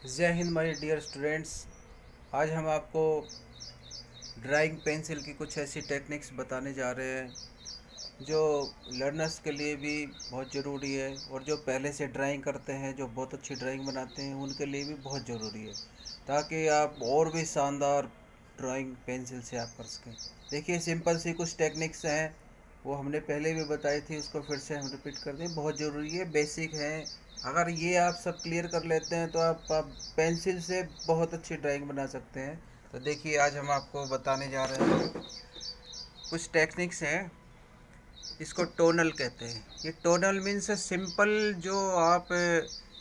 जय Hind my dear students. आज हम आपको ड्राइंग पेंसिल की कुछ ऐसी टेक्निक्स बताने जा रहे हैं जो लर्नर्स के लिए भी बहुत ज़रूरी है और जो पहले से ड्राइंग करते हैं, जो बहुत अच्छी ड्राइंग बनाते हैं, उनके लिए भी बहुत ज़रूरी है, ताकि आप और भी शानदार ड्राइंग पेंसिल से आप कर सकें। देखिए, सिंपल सी कुछ टेक्निक्स हैं, वो हमने पहले भी बताई थी, उसको फिर से हम रिपीट कर दें। बहुत ज़रूरी है, बेसिक है। अगर ये आप सब क्लियर कर लेते हैं तो आप पेंसिल से बहुत अच्छी ड्राइंग बना सकते हैं। तो देखिए, आज हम आपको बताने जा रहे हैं कुछ टेक्निक्स हैं। इसको टोनल कहते हैं। ये टोनल मीन्स सिंपल, जो आप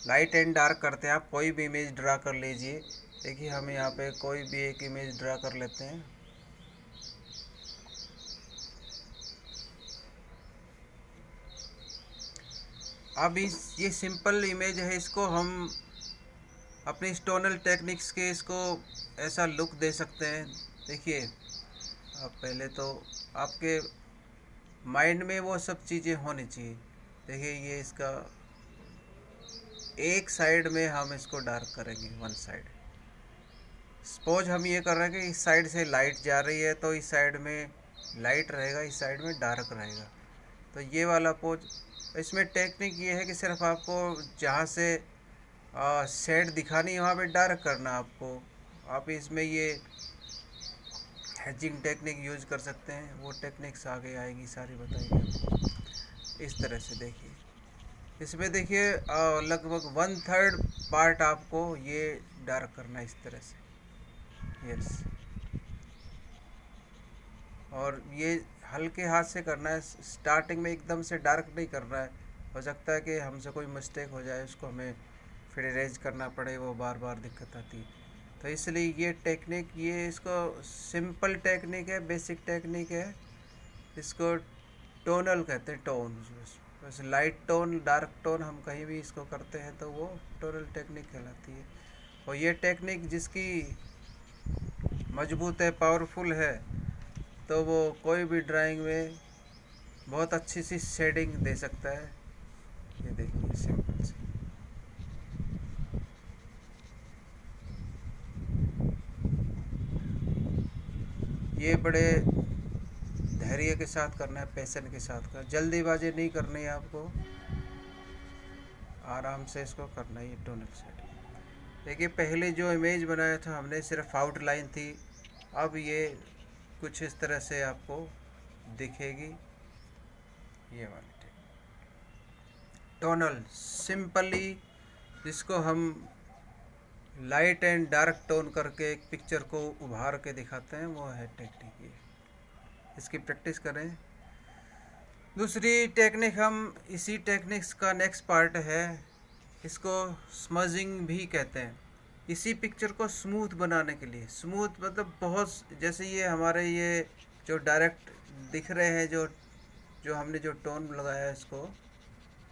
लाइट एंड डार्क करते हैं। आप कोई भी इमेज ड्रा कर लीजिए। देखिए, हम यहाँ पे कोई भी एक इमेज ड्रा कर लेते हैं। अब ये सिंपल इमेज है, इसको हम अपने टोनल टेक्निक्स के इसको ऐसा लुक दे सकते हैं। देखिए, अब पहले तो आपके माइंड में वो सब चीज़ें होनी चाहिए। देखिए, ये इसका एक साइड में हम इसको डार्क करेंगे, वन साइड। सपोज हम ये कर रहे हैं कि इस साइड से लाइट जा रही है तो इस साइड में लाइट रहेगा, इस साइड में डार्क रहेगा। तो ये वाला पोज, इसमें टेक्निक ये है कि सिर्फ आपको जहाँ से शेड दिखानी है वहाँ पे डार्क करना आपको। आप इसमें ये हैचिंग टेक्निक यूज कर सकते हैं। वो टेक्निक्स आगे आएगी, सारी बताएंगे आपको। इस तरह से देखिए, इसमें देखिए लगभग 1/3 पार्ट आपको ये डार्क करना है, इस तरह से। यस, और ये हल्के हाथ से करना है। स्टार्टिंग में एकदम से डार्क नहीं करना है। हो सकता है कि हमसे कोई मिस्टेक हो जाए, उसको हमें फिर इरेज करना पड़े, वो बार बार दिक्कत आती है। तो इसलिए ये टेक्निक, ये इसको सिंपल टेक्निक है, बेसिक टेक्निक है। इसको टोनल कहते हैं, टोन। बस लाइट टोन, डार्क टोन हम कहीं भी इसको करते हैं तो वो टोनल टेक्निक कहलाती है। और ये टेक्निक जिसकी मजबूत है, पावरफुल है, तो वो कोई भी ड्राइंग में बहुत अच्छी सी शेडिंग दे सकता है। ये देखिए, सिंपल से। ये बड़े धैर्य के साथ करना है, पैशन के साथ करना, जल्दीबाजी नहीं करनी है आपको, आराम से इसको करना है। ये टोनल शेडिंग देखिए, पहले जो इमेज बनाया था हमने सिर्फ आउटलाइन थी। अब ये कुछ इस तरह से आपको दिखेगी। ये वाली टोनल सिंपली, जिसको हम लाइट एंड डार्क टोन करके एक पिक्चर को उभार के दिखाते हैं, वो है टेक्निक ये। इसकी प्रैक्टिस करें। दूसरी टेक्निक, हम इसी टेक्निक्स का नेक्स्ट पार्ट है, इसको स्मजिंग भी कहते हैं। इसी पिक्चर को स्मूथ बनाने के लिए, स्मूथ मतलब बहुत, जैसे ये हमारे ये जो डायरेक्ट दिख रहे हैं, जो जो हमने जो टोन लगाया है, इसको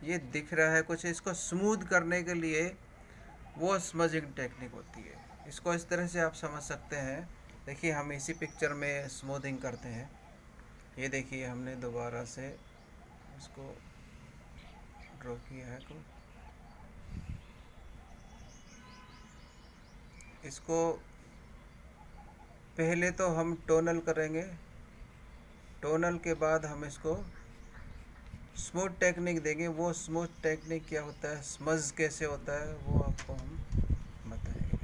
ये दिख रहा है कुछ, इसको स्मूथ करने के लिए वो स्मजिंग टेक्निक होती है। इसको इस तरह से आप समझ सकते हैं। देखिए, हम इसी पिक्चर में स्मूथिंग करते हैं। ये देखिए, हमने दोबारा से इसको ड्रॉ किया है। तो इसको पहले तो हम टोनल करेंगे, टोनल के बाद हम इसको स्मूथ टेक्निक देंगे। वो स्मूथ टेक्निक क्या होता है, स्मज कैसे होता है, वो आपको हम बताएंगे।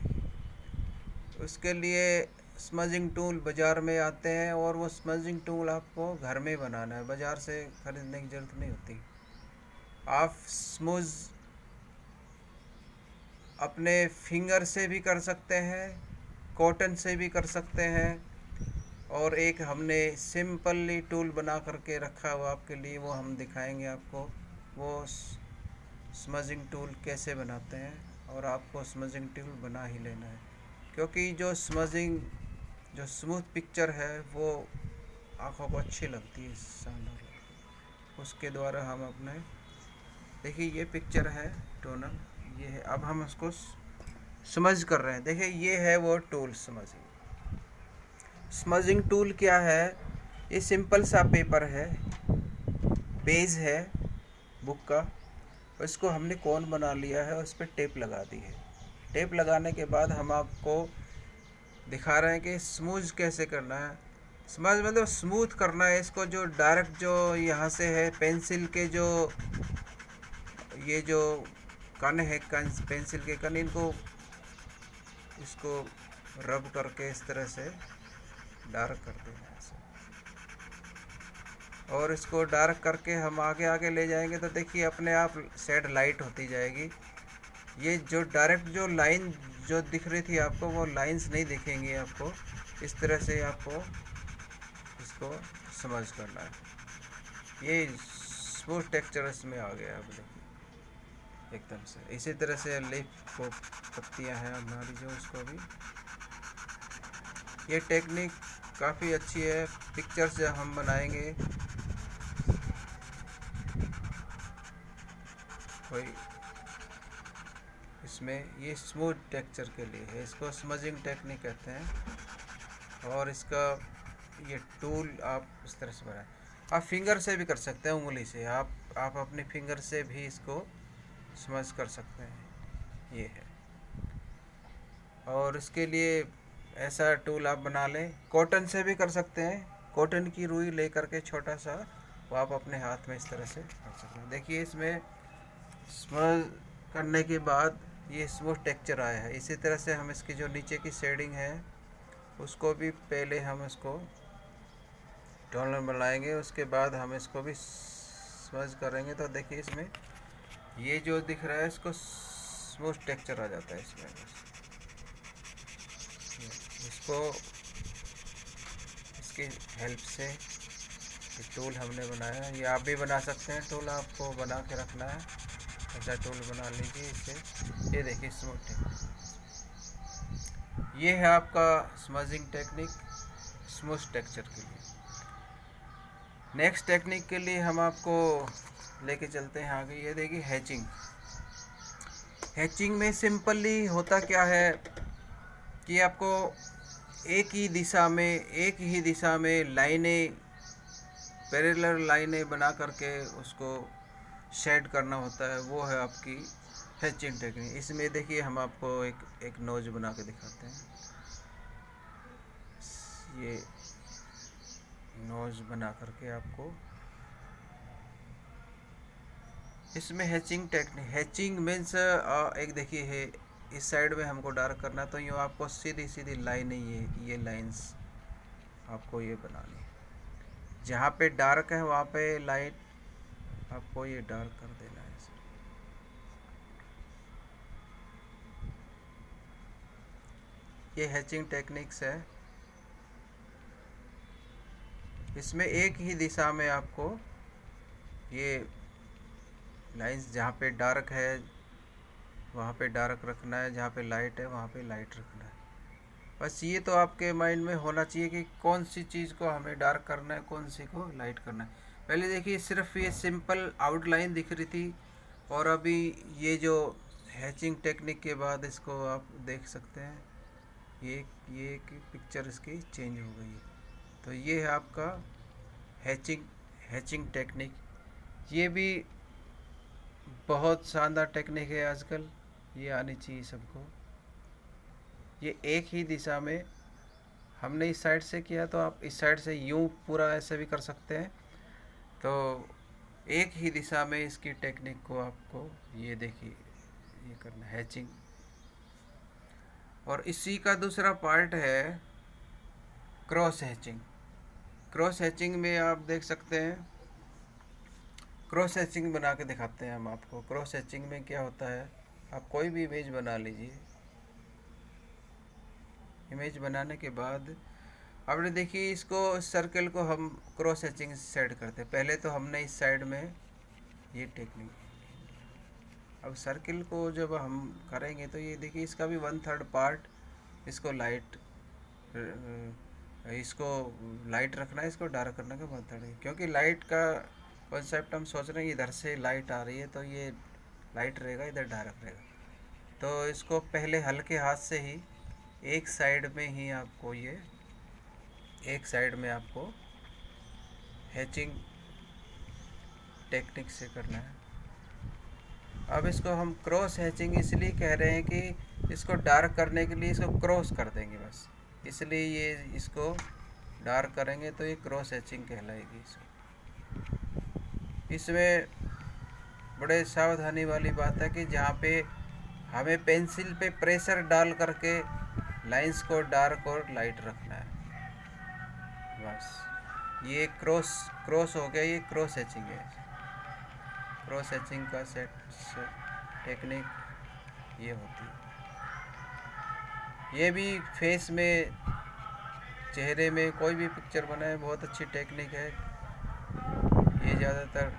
उसके लिए स्मजिंग टूल बाज़ार में आते हैं, और वो स्मजिंग टूल आपको घर में बनाना है, बाज़ार से ख़रीदने की ज़रूरत नहीं होती। आप स्मूज अपने फिंगर से भी कर सकते हैं, कॉटन से भी कर सकते हैं, और एक हमने सिंपली टूल बना करके रखा हुआ आपके लिए, वो हम दिखाएंगे आपको। वो स्मजिंग टूल कैसे बनाते हैं, और आपको स्मजिंग टूल बना ही लेना है, क्योंकि जो स्मजिंग, जो स्मूथ पिक्चर है, वो आँखों को अच्छी लगती है, शानदार। उसके द्वारा हम अपने, देखिए ये पिक्चर है टोनल, ये है। अब हम उसको समझ कर रहे हैं। देखिए, ये है वो टूल स्मजिंग। स्मजिंग टूल क्या है, ये सिंपल सा पेपर है, पेज है बुक का, इसको हमने कोन बना लिया है और उस पर टेप लगा दी है। टेप लगाने के बाद हम आपको दिखा रहे हैं कि स्मूथ कैसे करना है। स्मूथ मतलब स्मूथ करना है इसको। जो डायरेक्ट जो यहाँ से है पेंसिल के जो ये जो कण है, पेंसिल के कण, इनको इसको रब करके इस तरह से डार्क कर देना है ऐसे। और इसको डार्क करके हम आगे आगे ले जाएंगे तो देखिए अपने आप शेड लाइट होती जाएगी। ये जो डायरेक्ट जो लाइन जो दिख रही थी आपको, वो लाइंस नहीं दिखेंगी आपको। इस तरह से आपको इसको समझ करना है। ये स्मूथ टेक्सचर इसमें आ गया अब देखिए एकदम से। इसी तरह से लीफ को पत्तियां हैं हमारी जो, उसको भी ये टेक्निक काफ़ी अच्छी है। पिक्चर्स जब हम बनाएंगे कोई इसमें, ये स्मूथ टेक्सचर के लिए है, इसको स्मजिंग टेक्निक कहते हैं। और इसका ये टूल आप इस तरह से बनाएं। आप फिंगर से भी कर सकते हैं, उंगली से आप अपने फिंगर से भी इसको स्मज कर सकते हैं, ये है। और इसके लिए ऐसा टूल आप बना लें। कॉटन से भी कर सकते हैं, कॉटन की रुई ले करके छोटा सा, वो आप अपने हाथ में इस तरह से कर सकते हैं। देखिए इसमें स्मज करने के बाद ये स्मूथ टेक्सचर आया है। इसी तरह से हम इसकी जो नीचे की शेडिंग है उसको भी पहले हम इसको टोनर बनाएंगे, उसके बाद हम इसको भी स्मज करेंगे। तो देखिए इसमें ये जो दिख रहा है इसको स्मूथ टेक्सचर आ जाता है इसमें। इसको इसकी हेल्प से टूल हमने बनाया है। ये आप भी बना सकते हैं टूल, आपको बना के रखना है ऐसा टूल बना लीजिए इससे। ये देखिए स्मूथ टेक्निक, ये है आपका स्मजिंग टेक्निक स्मूथ टेक्सचर के लिए। नेक्स्ट टेक्निक के लिए हम आपको लेके चलते हैं आगे। ये देखिए हैचिंग। हैचिंग में सिंपली होता क्या है कि आपको एक ही दिशा में लाइनें, पैरेलल लाइनें बना करके उसको शेड करना होता है। वो है आपकी हैचिंग टेक्निक। इसमें देखिए हम आपको एक नोज बना के दिखाते हैं। ये नोज बना करके आपको इसमें हैचिंग टेक्निक। हैचिंग मीन्स एक देखिए है, इस साइड में हमको डार्क करना, तो यूँ आपको सीधी सीधी लाइनें, ये लाइंस आपको ये बनानी है। जहाँ पे डार्क है वहाँ पे लाइट आपको ये डार्क कर देना है। ये हैचिंग टेक्निक्स है। इसमें एक ही दिशा में आपको ये लाइंस, जहाँ पे डार्क है वहाँ पे डार्क रखना है, जहाँ पे लाइट है वहाँ पे लाइट रखना है। बस ये तो आपके माइंड में होना चाहिए कि कौन सी चीज़ को हमें डार्क करना है, कौन सी को लाइट करना है। पहले देखिए सिर्फ ये सिंपल आउटलाइन दिख रही थी, और अभी ये जो हैचिंग टेक्निक के बाद इसको आप देख सकते हैं, ये एक पिक्चर इसकी चेंज हो गई है। तो ये है आपका हैचिंग टेक्निक। ये भी बहुत शानदार टेक्निक है, आजकल ये आनी चाहिए सबको। ये एक ही दिशा में, हमने इस साइड से किया तो आप इस साइड से यूं पूरा ऐसे भी कर सकते हैं। तो एक ही दिशा में इसकी टेक्निक को आपको ये देखिए ये करना हैचिंग। और इसी का दूसरा पार्ट है क्रॉस हैचिंग। क्रॉस हैचिंग में आप देख सकते हैं, क्रॉस हैचिंग बना के दिखाते हैं हम आपको। क्रॉस हैचिंग में क्या होता है, आप कोई भी इमेज बना लीजिए। इमेज बनाने के बाद आपने देखिए इसको, सर्कल को हम क्रॉस हैचिंग सेट करते हैं। पहले तो हमने इस साइड में ये टेक्निक, अब सर्किल को जब हम करेंगे तो ये देखिए इसका भी 1/3 पार्ट इसको लाइट रखना है, इसको डार्क करने का 1/3 है। क्योंकि लाइट का कॉन्सेप्ट हम सोच रहे हैं इधर से लाइट आ रही है तो ये लाइट रहेगा, इधर डार्क रहेगा। तो इसको पहले हल्के हाथ से ही एक साइड में आपको हैचिंग टेक्निक से करना है। अब इसको हम क्रॉस हैचिंग इसलिए कह रहे हैं कि इसको डार्क करने के लिए इसको क्रॉस कर देंगे बस, इसलिए ये इसको डार्क करेंगे तो ये क्रॉस हैचिंग कहलाएगी। इसमें बड़े सावधानी वाली बात है कि जहाँ पे हमें पेंसिल पे प्रेशर डाल करके लाइंस को डार्क और लाइट रखना है बस। ये क्रॉस क्रॉस हो गया, ये क्रॉस हैचिंग है। क्रॉस हैचिंग का टेक्निक ये होती है। ये भी फेस में, चेहरे में कोई भी पिक्चर बनाए बहुत अच्छी टेक्निक है। ये ज़्यादातर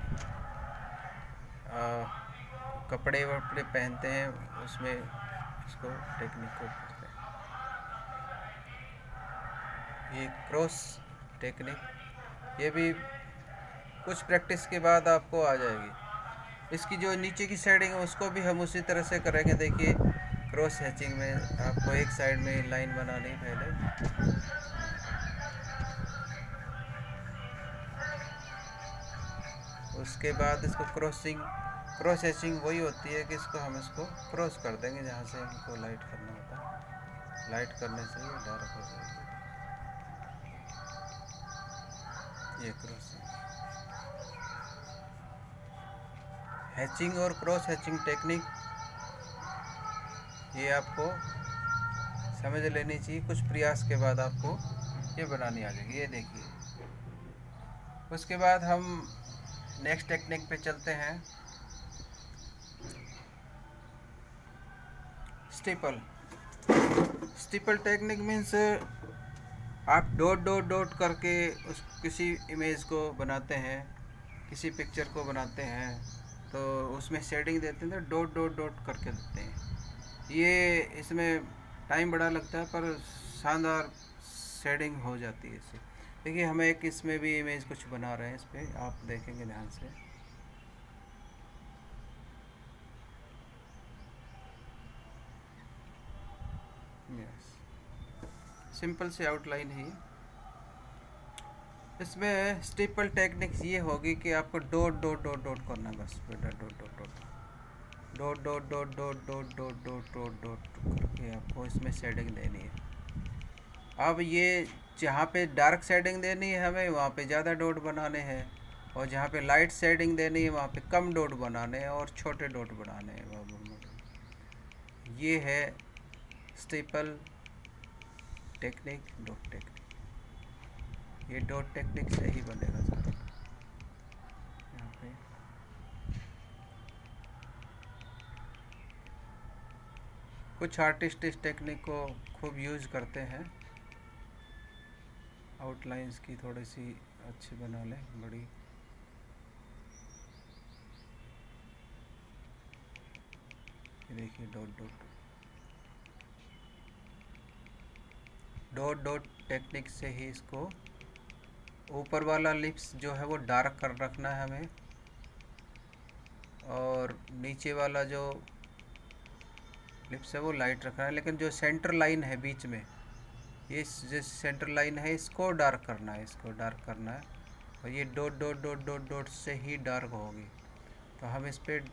कपड़े वपड़े पहनते हैं उसमें इसको टेक्निक को करते हैं। ये क्रॉस टेक्निक ये भी कुछ प्रैक्टिस के बाद आपको आ जाएगी। इसकी जो नीचे की शेडिंग है उसको भी हम उसी तरह से करेंगे। देखिए क्रॉस हैचिंग में आपको एक साइड में लाइन बनानी पहले, उसके बाद इसको क्रॉस हैचिंग वही होती है कि इसको हम इसको क्रॉस कर देंगे जहाँ से हमको लाइट करना होता है। लाइट करने से ये डार्क हो जाएगी। ये क्रॉस हैचिंग और क्रॉस हैचिंग टेक्निक ये आपको समझ लेनी चाहिए। कुछ प्रयास के बाद आपको ये बनानी आ जाएगी। ये देखिए, उसके बाद हम नेक्स्ट टेक्निक पे चलते हैं, स्टीपल। स्टीपल टेक्निक मीन्स आप डॉट डॉट डॉट करके उस किसी इमेज को बनाते हैं, किसी पिक्चर को बनाते हैं तो उसमें शेडिंग देते हैं तो डॉट डॉट डॉट करके देते हैं। ये इसमें टाइम बड़ा लगता है पर शानदार शेडिंग हो जाती है इससे। देखिए हमें एक इसमें भी इमेज कुछ बना रहे हैं, इस पर आप देखेंगे ध्यान से। सिंपल सी आउटलाइन है। इसमें स्टीपल टेक्निक्स ये होगी कि आपको डॉट डॉट डॉट डॉट करना है बस, बेटा dot dot dot dot dot dot dot dot dot dot dot dot करके आपको इसमें शेडिंग देनी है। अब ये जहाँ पे डार्क शेडिंग देनी है हमें वहाँ पे ज़्यादा डॉट बनाने हैं, और जहाँ पे लाइट शेडिंग देनी है वहाँ पे कम डॉट बनाने हैं और छोटे डॉट बनाने हैं। ये है स्टीपल टेक्निक, डॉट टेक्निक। ये डॉट टेक्निक से ही बनेगा सारा। यहाँ पे कुछ आर्टिस्ट इस टेक्निक को खूब यूज़ करते हैं, आउटलाइंस की थोड़ी सी अच्छी बना लें, बड़ी। देखिए dot dot dot dot technique से ही इसको ऊपर वाला लिप्स जो है वो डार्क कर रखना है हमें, और नीचे वाला जो लिप्स है वो लाइट रखना है। लेकिन जो सेंटर लाइन है बीच में, ये जो सेंटर लाइन है इसको डार्क करना है, इसको डार्क करना है। और ये dot dot dot dot dot से ही डार्क होगी। तो हम इस पर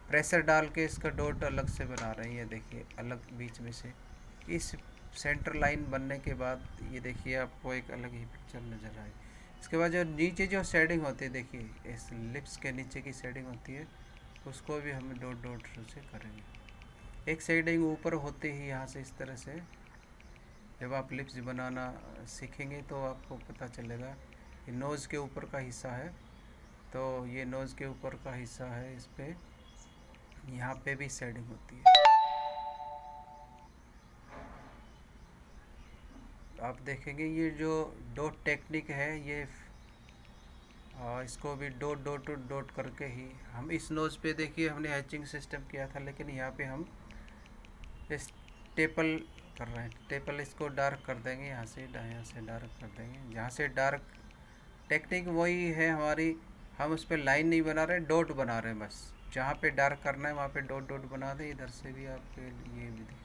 प्रेशर डाल के इसका डॉट अलग से बना रहे हैं। ये देखिए अलग बीच में से इस सेंटर लाइन बनने के बाद ये देखिए आपको एक अलग ही पिक्चर नज़र आए। इसके बाद जो नीचे जो शेडिंग होती है, देखिए इस लिप्स के नीचे की शेडिंग होती है, उसको भी हम डॉट डॉट से करेंगे। एक शेडिंग ऊपर होते ही यहाँ से इस तरह से जब आप लिप्स बनाना सीखेंगे तो आपको पता चलेगा कि नोज़ के ऊपर का हिस्सा है, तो ये नोज़ के ऊपर का हिस्सा है, इस पर यहाँ पे भी शेडिंग होती है। आप देखेंगे ये जो डॉट टेक्निक है ये इसको भी डॉट डॉट डॉट करके ही हम इस नोज़ पे, देखिए हमने हैचिंग सिस्टम किया था, लेकिन यहाँ पे हम स्टेपल कर रहे हैं। स्टेपल इसको डार्क कर देंगे, यहाँ से डार्क कर देंगे। जहाँ से डार्क टेक्निक वही है हमारी, हम उस पर लाइन नहीं बना रहे, डॉट बना रहे हैं बस। जहाँ पे डार्क करना है वहाँ पे डॉट डॉट बना दें। इधर से भी आपके ये भी देखिए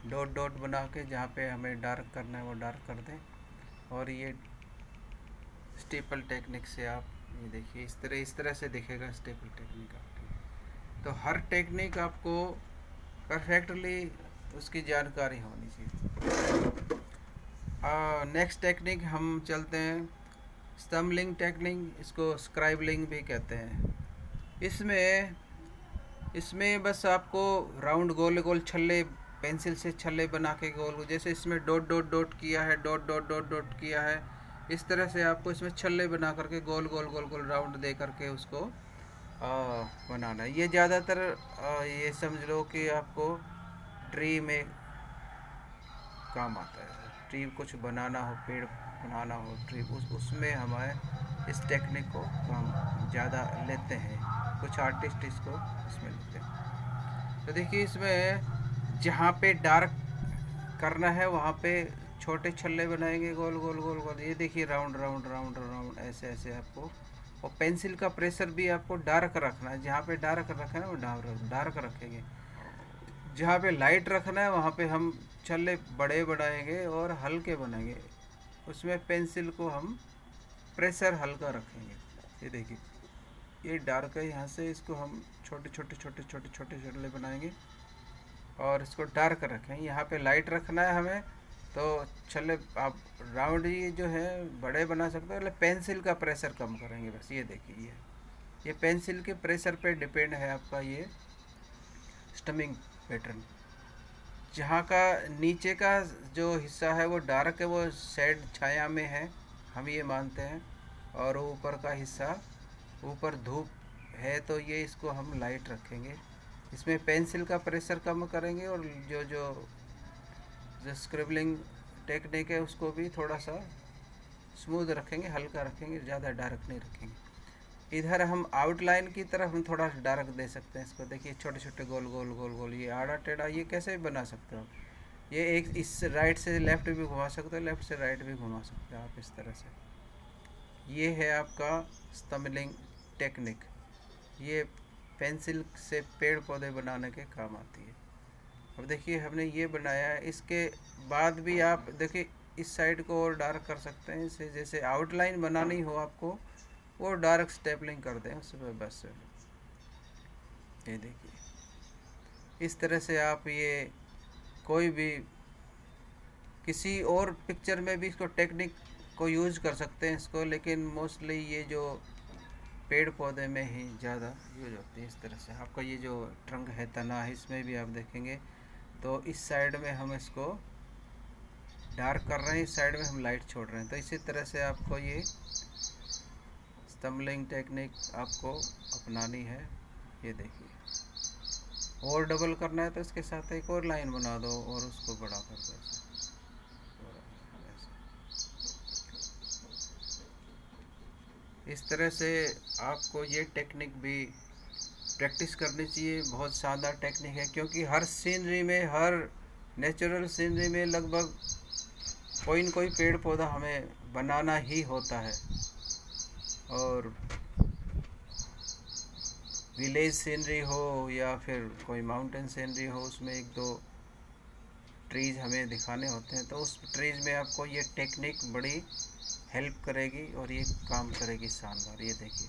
डॉट डॉट बना के जहाँ पे हमें डार्क करना है वो डार्क कर दें। और ये स्टीपल टेक्निक से आप ये देखिए इस तरह से दिखेगा स्टेपल टेक्निक आपकी। तो हर टेक्निक आपको परफेक्टली उसकी जानकारी होनी चाहिए। नेक्स्ट टेक्निक हम चलते हैं स्टम्बलिंग टेक्निक, इसको स्क्राइबलिंग भी कहते हैं। इसमें इसमें बस आपको राउंड गोल गोल छल्ले, पेंसिल से छल्ले बना के गोल, जैसे इसमें डॉट डॉट डॉट किया है, डॉट डॉट डॉट डॉट किया है, इस तरह से आपको इसमें छल्ले बना करके गोल गोल गोल गोल राउंड दे करके उसको बनाना है। ये ज़्यादातर ये समझ लो कि आपको ट्री में काम आता है। ट्री कुछ बनाना हो, पेड़ बनाना हो, ट्री उसमें हमारे इस टेक्निक को काम ज़्यादा लेते हैं, कुछ आर्टिस्ट इसको इसमें लेते हैं। तो देखिए इसमें जहाँ पे डार्क करना है वहाँ पे छोटे छल्ले बनाएंगे गोल गोल गोल गोल। ये देखिए राउंड राउंड राउंड राउंड ऐसे ऐसे आपको। और पेंसिल का प्रेशर भी आपको डार्क रखना है, जहाँ पे डार्क रखना है वो डार्क रखेंगे, जहाँ पे लाइट रखना है वहाँ पे हम छल्ले बड़े बनाएंगे और हल्के बनाएंगे, उसमें पेंसिल को हम प्रेशर हल्का रखेंगे। ये देखिए ये डार्क है, यहाँ से इसको हम छोटे छोटे छोटे छोटे छोटे छल्ले बनाएंगे और इसको डार्क रखें। यहाँ पे लाइट रखना है हमें, तो छल्ले आप राउंड ही जो है बड़े बना सकते हो, मतलब पेंसिल का प्रेशर कम करेंगे बस। ये देखिए ये पेंसिल के प्रेशर पे डिपेंड है आपका ये स्टमिंग पैटर्न। जहाँ का नीचे का जो हिस्सा है वो डार्क है, वो शेड छाया में है, हम ये मानते हैं। और ऊपर का हिस्सा, ऊपर धूप है, तो ये इसको हम लाइट रखेंगे। इसमें पेंसिल का प्रेशर कम करेंगे और जो जो जो स्क्रिबलिंग टेक्निक है उसको भी थोड़ा सा स्मूथ रखेंगे, हल्का रखेंगे, ज़्यादा डार्क नहीं रखेंगे। इधर हम आउटलाइन की तरफ हम थोड़ा डार्क दे सकते हैं इसको। देखिए छोटे छोटे गोल गोल गोल गोल, ये आड़ा टेढ़ा, ये कैसे भी बना सकते हो। ये एक इस राइट से लेफ़्ट भी घुमा सकते हो, लेफ़्ट से राइट भी घुमा सकते हो आप इस तरह से। ये है आपका स्टम्बलिंग टेक्निक। ये पेंसिल से पेड़ पौधे बनाने के काम आती है। अब देखिए हमने ये बनाया है, इसके बाद भी आप देखिए इस साइड को और डार्क कर सकते हैं। इसे जैसे आउटलाइन बनानी हो आपको, वो डार्क स्टेपलिंग कर दें उसमें बस। ये देखिए इस तरह से आप ये कोई भी किसी और पिक्चर में भी इसको टेक्निक को यूज़ कर सकते हैं इसको, लेकिन मोस्टली ये जो पेड़ पौधे में ही ज़्यादा यूज होती है। इस तरह से आपका ये जो ट्रंक है, तना है, इसमें भी आप देखेंगे तो इस साइड में हम इसको डार्क कर रहे हैं, इस साइड में हम लाइट छोड़ रहे हैं। तो इसी तरह से आपको ये स्टम्बलिंग टेक्निक आपको अपनानी है। ये देखिए और डबल करना है तो इसके साथ एक और लाइन बना दो और उसको बड़ा कर दो। इस तरह से आपको ये टेक्निक भी प्रैक्टिस करनी चाहिए। बहुत शानदार टेक्निक है, क्योंकि हर सीनरी में, हर नेचुरल सीनरी में लगभग कोई न कोई पेड़ पौधा हमें बनाना ही होता है। और विलेज सीनरी हो या फिर कोई माउंटेन सीनरी हो, उसमें एक दो ट्रीज़ हमें दिखाने होते हैं, तो उस ट्रीज़ में आपको ये टेक्निक बड़ी हेल्प करेगी और ये काम करेगी शानदार। ये देखिए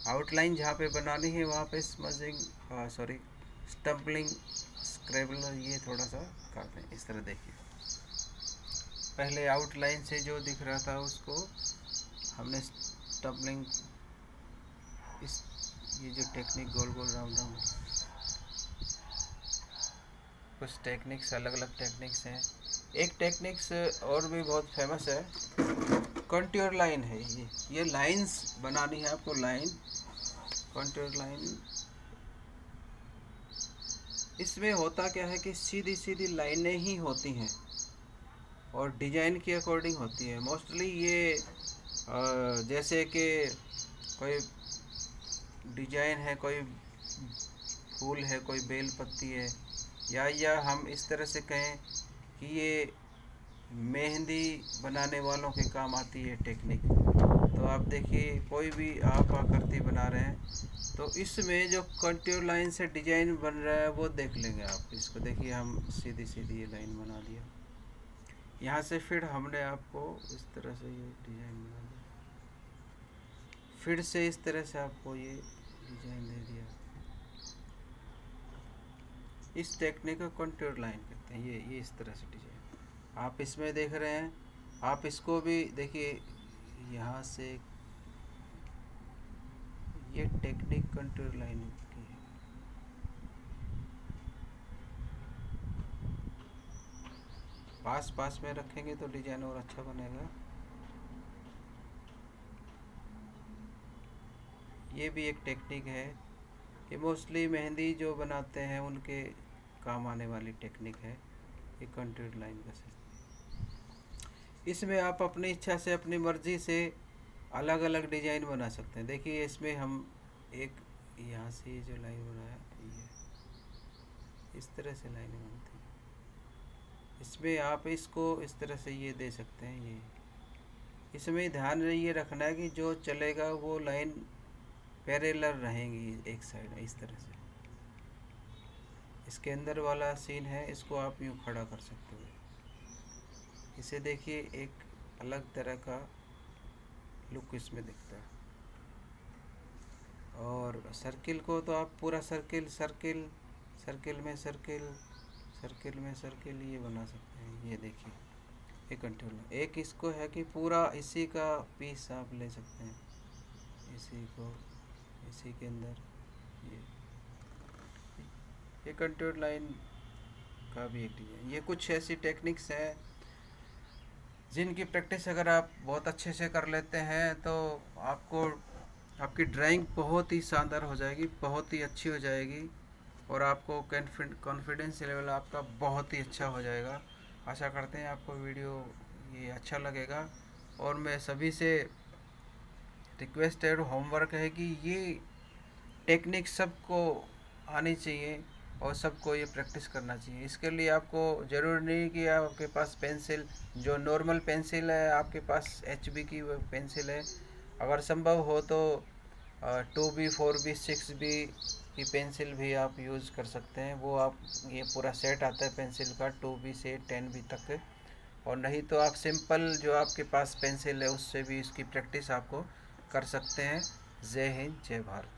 आउटलाइन जहाँ पे बनानी है वहाँ पे स्टम्बलिंग स्क्रैबलर ये थोड़ा सा कर दें इस तरह। देखिए पहले आउटलाइन से जो दिख रहा था उसको हमने स्टम्बलिंग, इस ये जो टेक्निक गोल गोल राउंड राउंड, कुछ टेक्निक्स अलग अलग टेक्निक्स हैं। एक टेक्निक्स और भी बहुत फेमस है, कंट्योर लाइन है। ये लाइंस बनानी है आपको, लाइन, कंट्योर लाइन। इसमें होता क्या है कि सीधी सीधी लाइनें ही होती हैं और डिजाइन के अकॉर्डिंग होती है मोस्टली। ये जैसे कि कोई डिजाइन है, कोई फूल है, कोई बेल पत्ती है, या हम इस तरह से कहें कि ये मेहंदी बनाने वालों के काम आती है टेक्निक। तो आप देखिए कोई भी आप आकृति बना रहे हैं तो इसमें जो कंट्योर लाइन से डिजाइन बन रहा है वो देख लेंगे आप। इसको देखिए हम सीधी सीधी ये लाइन बना दिया, यहाँ से फिर हमने आपको इस तरह से ये डिजाइन बना दिया। फिर से इस तरह से आपको ये डिजाइन दे दिया। इस टेक्निक को कंटूर लाइन कहते हैं। ये इस तरह से डिजाइन आप इसमें देख रहे हैं। आप इसको भी देखिए, यहाँ से ये टेक्निक कंटूर लाइन की है। पास पास में रखेंगे तो डिजाइन और अच्छा बनेगा। ये भी एक टेक्निक है। ये मोस्टली मेहंदी जो बनाते हैं उनके काम आने वाली टेक्निक है, ये कंटूर लाइन का सिस्टम। इसमें आप अपनी इच्छा से, अपनी मर्जी से अलग अलग डिजाइन बना सकते हैं। देखिए इसमें हम एक यहाँ से ये जो लाइन बनाया, ये इस तरह से लाइन बनती है। इसमें आप इसको इस तरह से ये दे सकते हैं। ये इसमें ध्यान ये रखना है कि जो चलेगा वो लाइन पैरेलल रहेंगी एक साइड, इस तरह से। इसके अंदर वाला सीन है, इसको आप यूँ खड़ा कर सकते हो। इसे देखिए, एक अलग तरह का लुक इसमें दिखता है। और सर्किल को तो आप पूरा सर्किल सर्किल सर्किल में सर्किल सर्किल में सर्किल ये बना सकते हैं। ये देखिए, ये कंट्रोल। एक इसको है कि पूरा इसी का पीस आप ले सकते हैं, इसी को इसी के अंदर। ये कंटूर लाइन का भी एक डिजाइन। ये कुछ ऐसी टेक्निक्स हैं जिनकी प्रैक्टिस अगर आप बहुत अच्छे से कर लेते हैं तो आपको, आपकी ड्राइंग बहुत ही शानदार हो जाएगी, बहुत ही अच्छी हो जाएगी, और आपको कॉन्फिडेंस लेवल आपका बहुत ही अच्छा हो जाएगा। आशा करते हैं आपको वीडियो ये अच्छा लगेगा। और मैं सभी से रिक्वेस्ट है और होमवर्क है कि ये टेक्निक सबको आनी चाहिए और सबको ये प्रैक्टिस करना चाहिए। इसके लिए आपको ज़रूर नहीं कि आपके पास पेंसिल, जो नॉर्मल पेंसिल है आपके पास HB की पेंसिल है, अगर संभव हो तो 2B 4B 6B की पेंसिल भी आप यूज़ कर सकते हैं। वो आप, ये पूरा सेट आता है पेंसिल का 2B से 10B तक। और नहीं तो आप सिंपल जो आपके पास पेंसिल है उससे भी इसकी प्रैक्टिस आपको कर सकते हैं। जय हिंद, जय भारत।